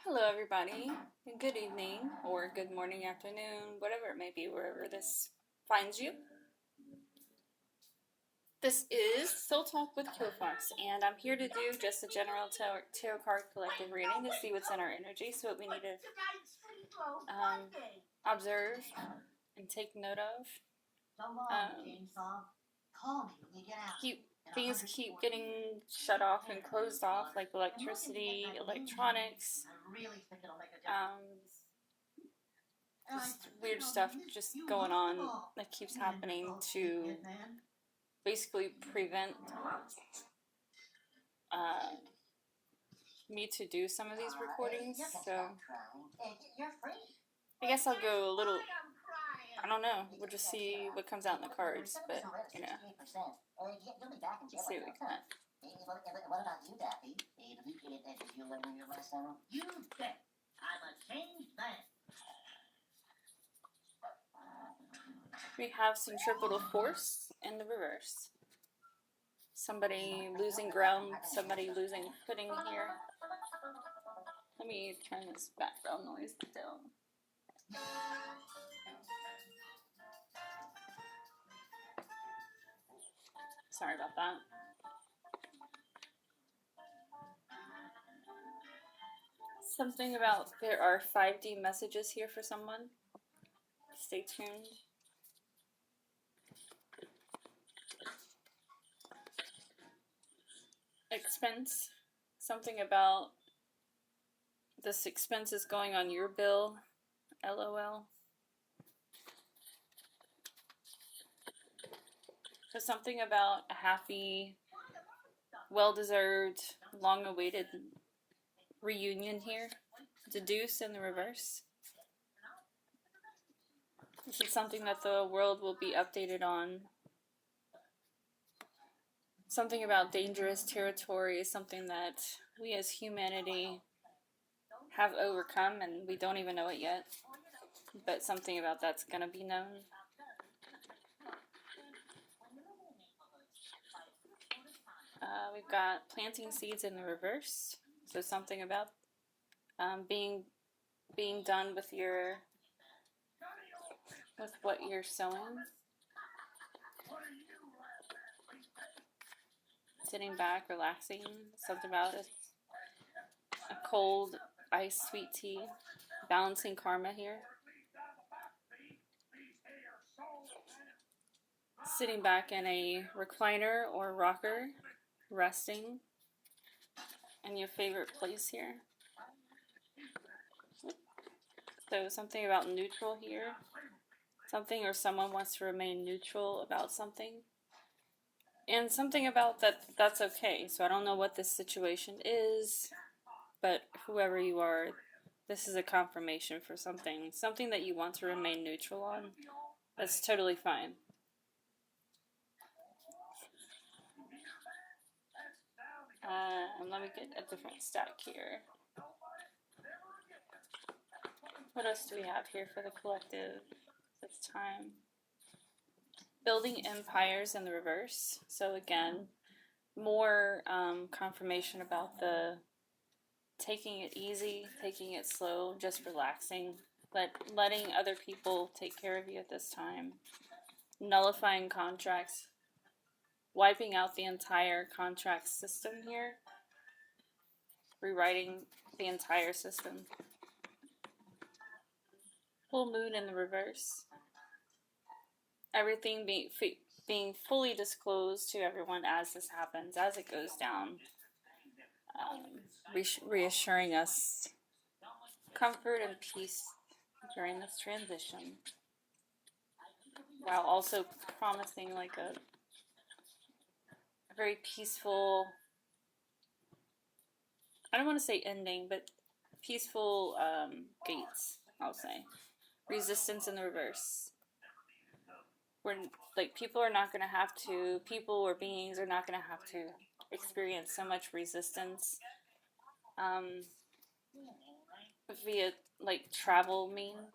Hello, everybody. Good evening, or good morning, afternoon, whatever it may be, wherever this finds you. This is Soul Talk with Kilfox, and I'm here to do just a general tarot card collective reading to see what's in our energy, so what we need to observe and take note of. Things keep getting shut off and closed off, like electricity, electronics, just weird stuff just going on that keeps happening to basically prevent me to do some of these recordings. So I guess I'll go a little, I don't know, we'll just see what comes out in the cards, but you know, let's see what we got. What about you, Daffy? Did you pay attention to your learning your lesson? You bet. I'm a changed man. We have centripetal force in the reverse. Somebody losing ground, somebody losing footing here. Let me turn this background noise down. Sorry about that. Something about there are 5D messages here for someone. Stay tuned. Expense. Something about this expense is going on your bill. LOL. So something about a happy, well-deserved, long-awaited reunion here. The Deuce in the reverse. This is something that the world will be updated on. Something about dangerous territory is something that we as humanity have overcome and we don't even know it yet. But something about that's going to be known. We've got planting seeds in the reverse. So something about being done with what you're sowing. Sitting back, relaxing. Something about a cold, iced sweet tea. Balancing karma here. Sitting back in a recliner or rocker, resting in your favorite place here. So something about neutral here. Something or someone wants to remain neutral about something. And something about that's okay. So I don't know what this situation is, but whoever you are, this is a confirmation for something. Something that you want to remain neutral on. That's totally fine. And let me get a different stack here. What else do we have here for the collective this time? Building empires in the reverse. So again, more confirmation about the taking it easy, taking it slow, just relaxing, letting other people take care of you at this time. Nullifying contracts. Wiping out the entire contract system here. Rewriting the entire system. Full moon in the reverse. Everything being fully disclosed to everyone as this happens, as it goes down. Reassuring us comfort and peace during this transition. While also promising like a very peaceful, I don't want to say ending, but peaceful gates, I'll say. Resistance in the reverse. People or beings are not going to have to experience so much resistance via travel means.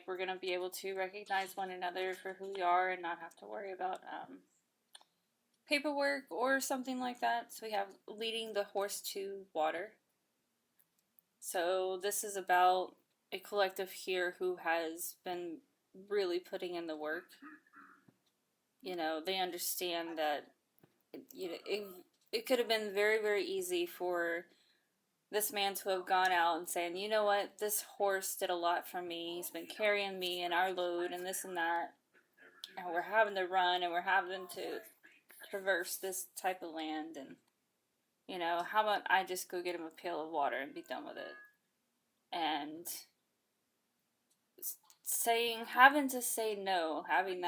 We're going to be able to recognize one another for who we are and not have to worry about paperwork or something like that. So we have leading the horse to water. So this is about a collective here who has been really putting in the work. You know, they understand that it could have been very, very easy for this man to have gone out and saying, you know what, this horse did a lot for me. He's been carrying me and our load and this and that. And we're having to run and we're having to traverse this type of land. And, you know, how about I just go get him a pail of water and be done with it? And having to say no, having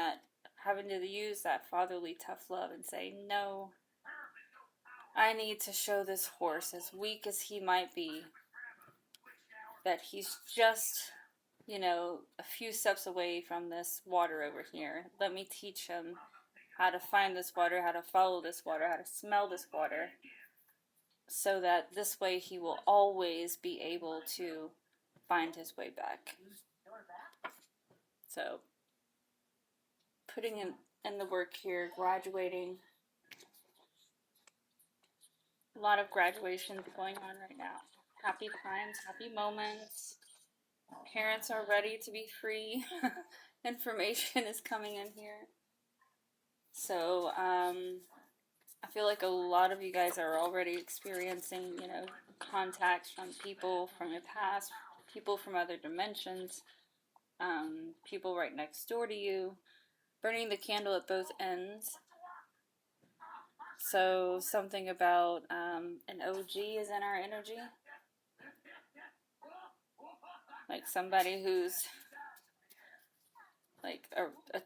to use that fatherly tough love and say, no, I need to show this horse, as weak as he might be, that he's just, you know, a few steps away from this water over here. Let me teach him how to find this water, how to follow this water, how to smell this water, so that this way he will always be able to find his way back. So, putting in the work here, graduating. A lot of graduations going on right now. Happy times, happy moments. Parents are ready to be free. Information is coming in here. So, I feel like a lot of you guys are already experiencing, you know, contacts from people from your past, people from other dimensions, people right next door to you, burning the candle at both ends. So something about an OG is in our energy, like somebody who's like a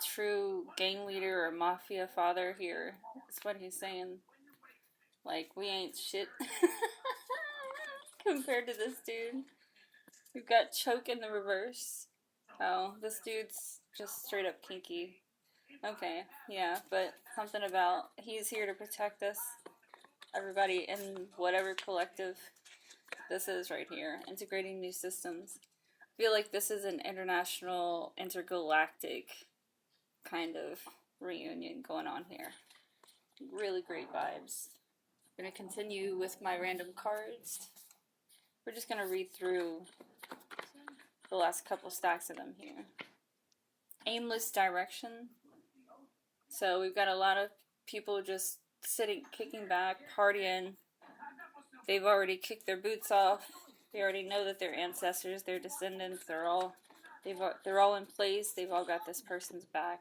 true gang leader or mafia father here. That's what he's saying. Like, we ain't shit compared to this dude. We've got choke in the reverse. Oh, this dude's just straight up kinky. Okay, yeah, but something about he's here to protect us. Everybody in whatever collective this is right here. Integrating new systems. I feel like this is an international, intergalactic kind of reunion going on here. Really great vibes. I'm going to continue with my random cards. We're just going to read through the last couple stacks of them here. Aimless direction. So we've got a lot of people just sitting, kicking back, partying. They've already kicked their boots off. They already know that their ancestors, their descendants, they're all in place. They've all got this person's back,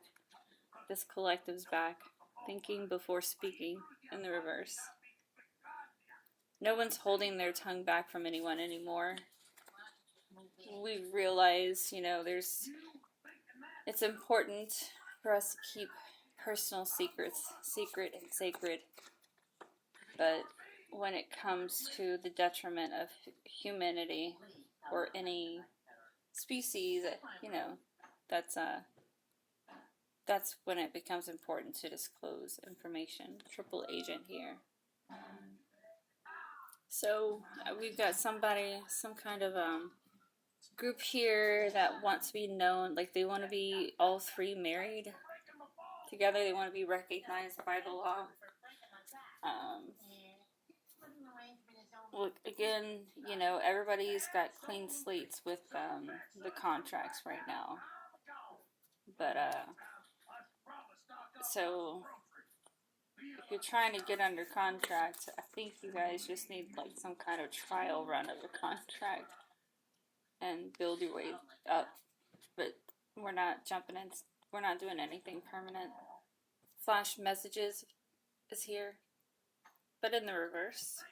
this collective's back. Thinking before speaking in the reverse. No one's holding their tongue back from anyone anymore. We realize, you know, it's important for us to keep personal secrets secret and sacred. But when it comes to the detriment of humanity or any species, you know, that's when it becomes important to disclose information. Triple agent here. So we've got some kind of group here that wants to be known, like they want to be all three married together. They want to be recognized by the law. Look, again, you know, everybody's got clean slates with the contracts right now. But, so if you're trying to get under contract, I think you guys just need like some kind of trial run of the contract and build your way up. But we're not jumping in, we're not doing anything permanent. Flash messages is here, but in the reverse.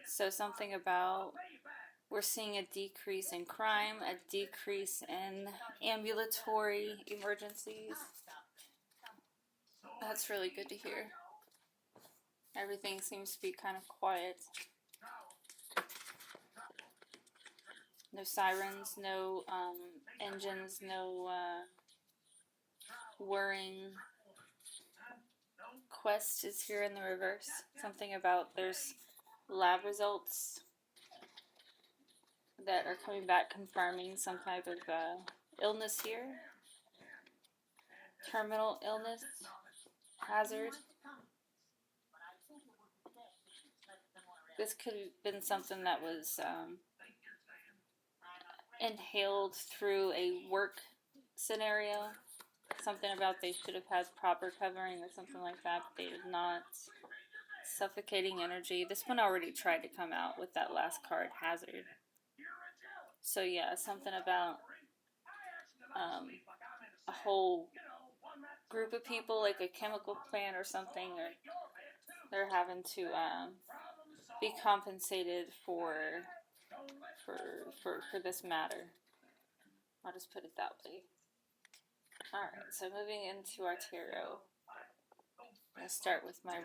So something about we're seeing a decrease in crime, a decrease in ambulatory emergencies. That's really good to hear. Everything seems to be kind of quiet. No sirens, no engines, no whirring. Quest is here in the reverse. Something about there's lab results that are coming back confirming some type of illness here. Terminal illness, hazard. This could have been something that was inhaled through a work scenario. Something about they should have had proper covering or something like that, but they did not. Suffocating energy. This one already tried to come out with that last card, Hazard. So yeah, something about a whole group of people, like a chemical plant or something, or they're having to be compensated for this matter. I'll just put it that way. Alright, so moving into our tarot. I'm going to start with my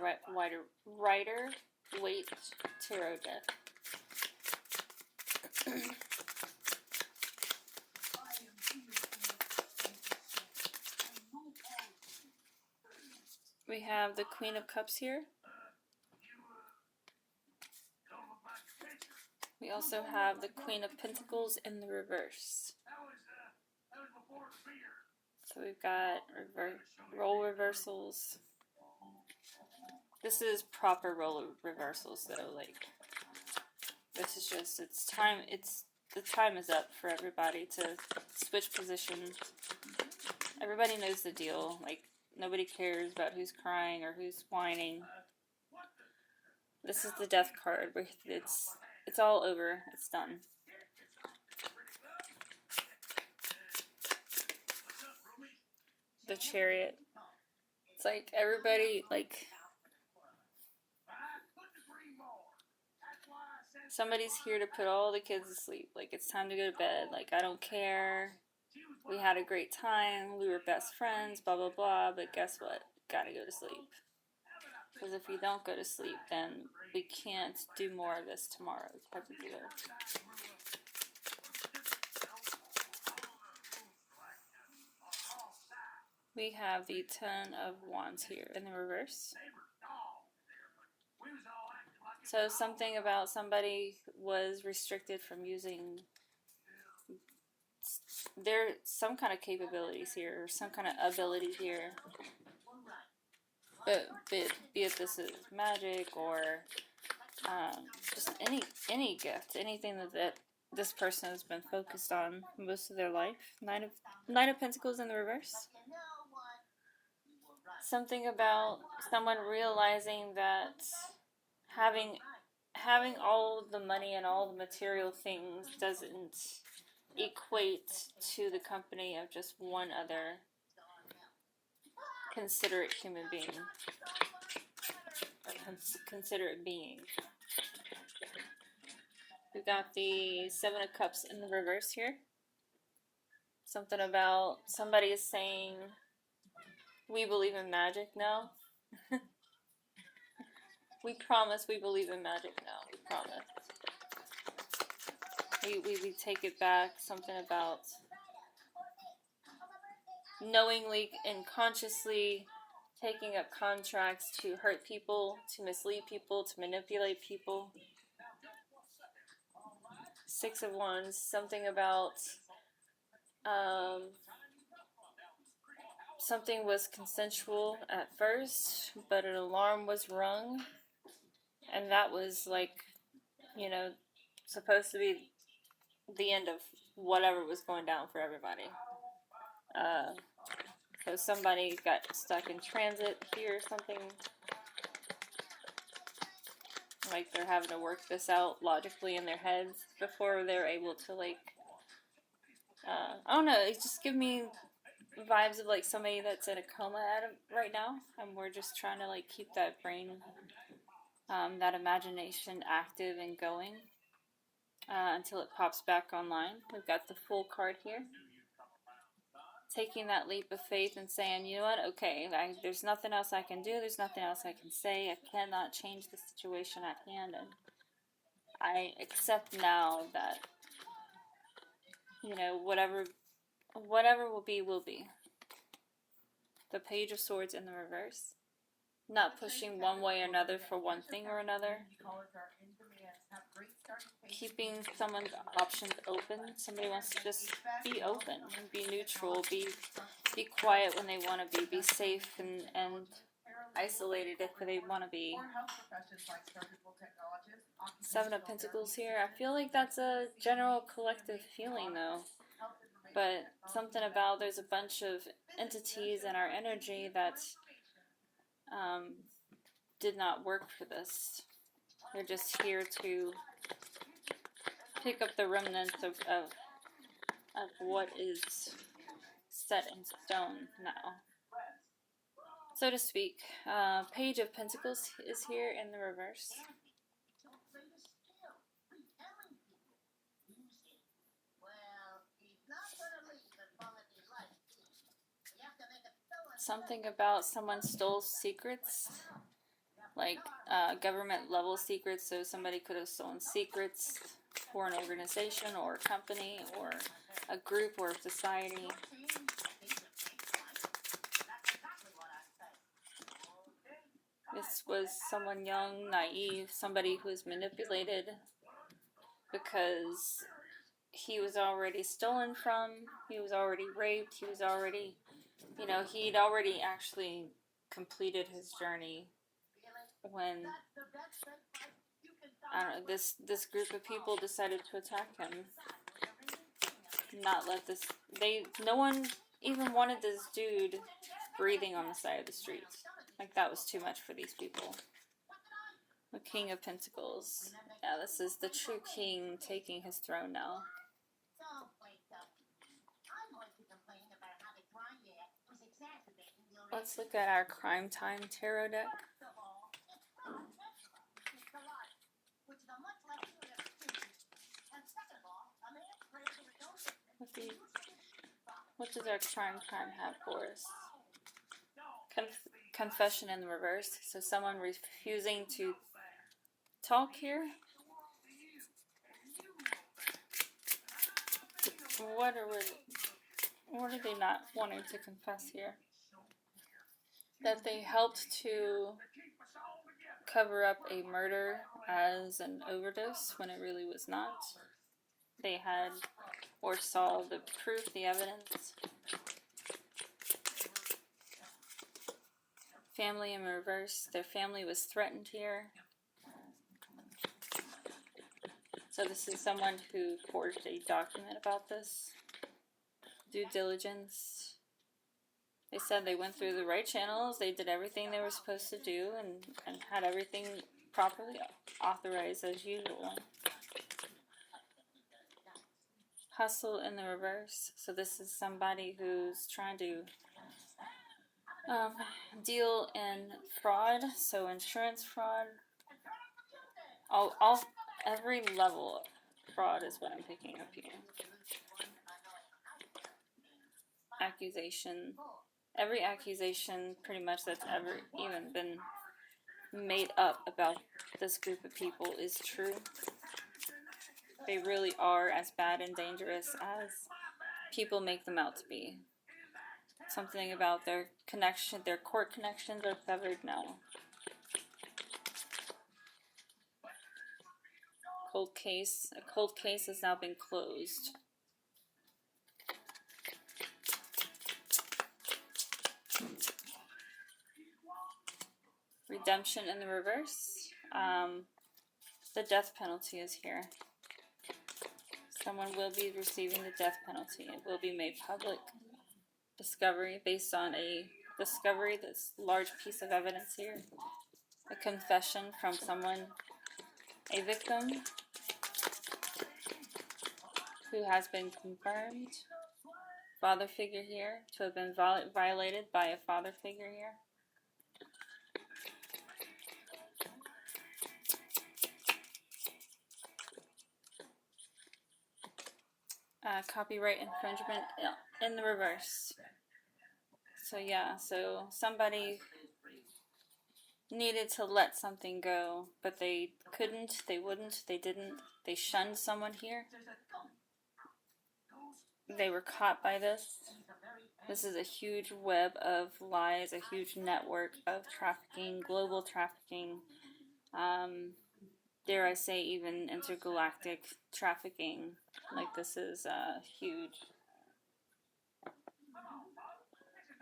Rider Waite Tarot deck. We have the Queen of Cups here. We also have the Queen of Pentacles in the reverse. So we've got role reversals. This is proper role reversals though, like this is just the time is up for everybody to switch positions. Everybody knows the deal, like nobody cares about who's crying or who's whining. This is the Death card where it's all over, it's done. The Chariot. It's like everybody, like somebody's here to put all the kids to sleep. Like it's time to go to bed. Like I don't care. We had a great time. We were best friends. Blah blah blah. But guess what? Gotta go to sleep. Because if you don't go to sleep, then we can't do more of this tomorrow. Type of deal. We have the Ten of Wands here in the reverse. So something about somebody was restricted from using some kind of capabilities here, or some kind of ability here. But be it this is magic or just any gift, anything that this person has been focused on most of their life. Nine of Pentacles in the reverse. Something about someone realizing that having all the money and all the material things doesn't equate to the company of just one other considerate human being. Or considerate being. We've got the Seven of Cups in the reverse here. Something about somebody is saying, we believe in magic now. We promise we believe in magic now. We promise. We take it back. Something about knowingly and consciously taking up contracts to hurt people, to mislead people, to manipulate people. Six of Wands. Something about something was consensual at first, but an alarm was rung. And that was like, you know, supposed to be the end of whatever was going down for everybody. So somebody got stuck in transit here or something. Like they're having to work this out logically in their heads before they're able to like, I don't know, it just gives me vibes of like somebody that's in a coma right now, and we're just trying to like keep that brain, that imagination active and going until it pops back online. We've got the Fool card here. Taking that leap of faith and saying, you know what, okay, there's nothing else I can do, there's nothing else I can say, I cannot change the situation at hand, and I accept now that, you know, whatever will be, will be. The Page of Swords in the reverse. Not pushing one way or another for one thing or another. Keeping someone's options open. Somebody wants to just be open, be neutral, be quiet when they want to be safe and isolated if they want to be. Seven of Pentacles here. I feel like that's a general collective feeling though. But something about there's a bunch of entities in our energy that did not work for this. They're just here to pick up the remnants of what is set in stone now, so to speak. Page of Pentacles is here in the reverse. Something about someone stole secrets, like government level secrets, so somebody could have stolen secrets for an organization or a company or a group or a society. This was someone young, naive, somebody who was manipulated because he was already stolen from, he was already raped, he was already, he'd already actually completed his journey when, I don't know, this group of people decided to attack him. Not let this, no one even wanted this dude breathing on the side of the street. Like, that was too much for these people. The King of Pentacles. Yeah, this is the true king taking his throne now. Let's look at our Crime Time Tarot deck. What does our Crime Time have for us? Confession in the reverse. So someone refusing to talk here. What are they not wanting to confess here? That they helped to cover up a murder as an overdose when it really was not. They had or saw the proof, the evidence. Family in reverse. Their family was threatened here. So this is someone who forged a document about this. Due diligence. They said they went through the right channels, they did everything they were supposed to do, and had everything properly authorized as usual. Hustle in the reverse. So this is somebody who's trying to deal in fraud, so insurance fraud. Every level of fraud is what I'm picking up here. Accusation. Every accusation pretty much that's ever even been made up about this group of people is true. They really are as bad and dangerous as people make them out to be. Something about their connection, their court connections are severed now. Cold case. A cold case has now been closed. Redemption in the reverse. The death penalty is here. Someone will be receiving the death penalty. It will be made public. Discovery based on a discovery, this large piece of evidence here. A confession from someone, a victim who has been confirmed. Father figure here, to have been violated by a father figure here. Copyright infringement in the reverse. So yeah, so somebody needed to let something go, but they couldn't, they wouldn't, they didn't. They shunned someone here. They were caught by this. This is a huge web of lies, a huge network of trafficking, global trafficking, dare I say even intergalactic trafficking. Like, this is huge.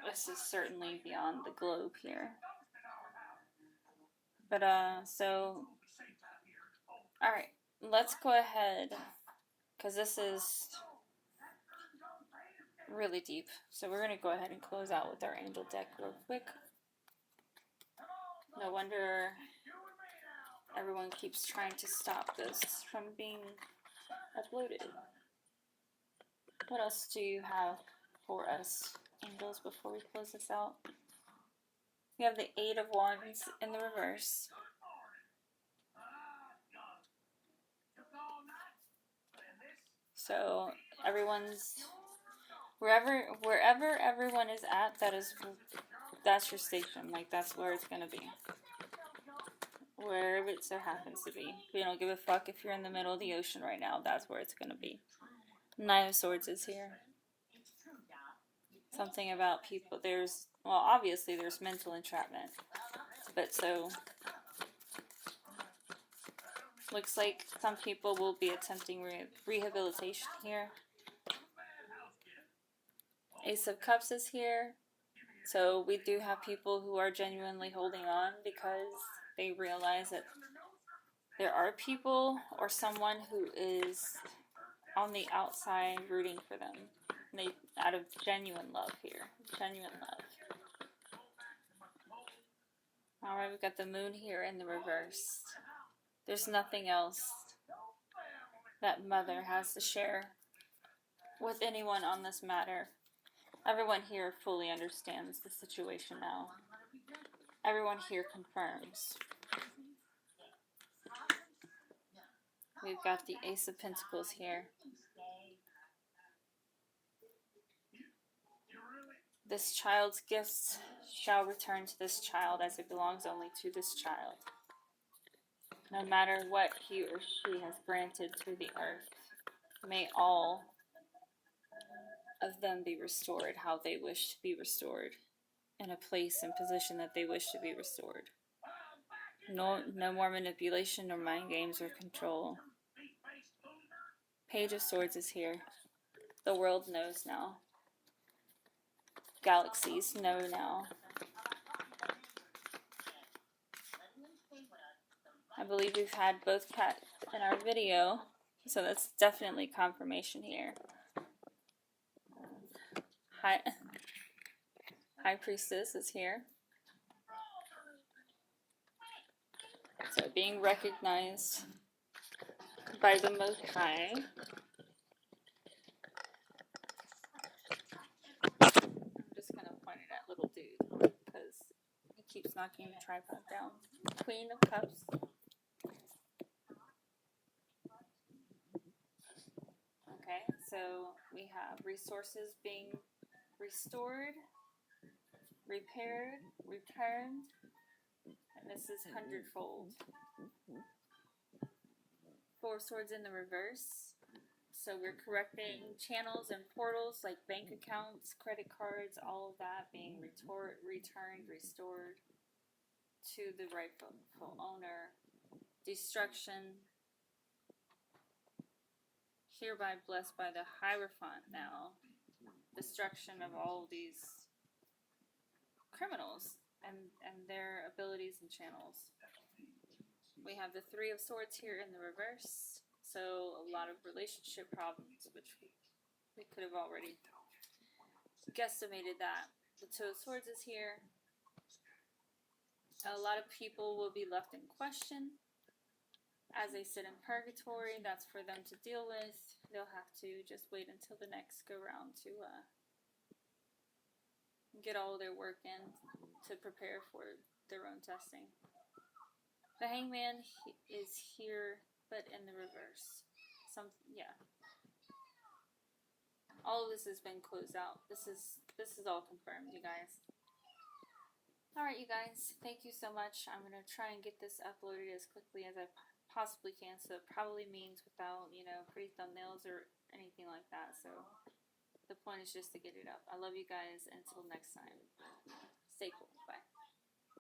This is certainly beyond the globe here. But, so, Alright, let's go ahead, because this is really deep. So we're going to go ahead and close out with our angel deck real quick. No wonder everyone keeps trying to stop this from being uploaded. What else do you have for us, angels, before we close this out? We have the Eight of Wands in the reverse. So everyone's wherever everyone is at, that's your station. Like, that's where it's gonna be. Wherever it so happens to be. We don't give a fuck if you're in the middle of the ocean right now. That's where it's gonna be. Nine of Swords is here. Something about people. Obviously there's mental entrapment. But so, looks like some people will be attempting rehabilitation here. Ace of Cups is here. So we do have people who are genuinely holding on because they realize that there are people or someone who is on the outside rooting for them. Out of genuine love here. Genuine love. Alright, we've got the moon here in the reverse. There's nothing else that Mother has to share with anyone on this matter. Everyone here fully understands the situation now. Everyone here confirms. We've got the Ace of Pentacles here. This child's gifts shall return to this child as it belongs only to this child. No matter what he or she has granted to the earth, may all of them be restored how they wish to be restored, in a place and position that they wish to be restored. No more manipulation or mind games or control. Page of Swords is here. The world knows now. Galaxies know now. I believe we've had both cats in our video, so that's definitely confirmation here. High Priestess is here. So being recognized by the Most High. I'm just going to point it at little dude because he keeps knocking the tripod down. Queen of Cups. Okay, so we have resources being restored, repaired, returned, and this is hundredfold. Four of Swords in the reverse. So we're correcting channels and portals like bank accounts, credit cards, all of that being returned, restored to the rightful owner. Destruction. Hereby blessed by the Hierophant now. Destruction of all these criminals and their abilities and channels. We have the Three of Swords here in the reverse. So a lot of relationship problems, which we could have already guesstimated that. The Two of Swords is here. A lot of people will be left in question as they sit in purgatory. That's for them to deal with. They'll have to just wait until the next go round to get all their work in to prepare for their own testing. The Hangman is here, but in the reverse. All of this has been closed out. This is all confirmed, you guys. Alright, you guys, thank you so much. I'm going to try and get this uploaded as quickly as I possibly can, so it probably means without, free thumbnails or anything like that. So the point is just to get it up. I love you guys. Until next time, stay cool. Bye.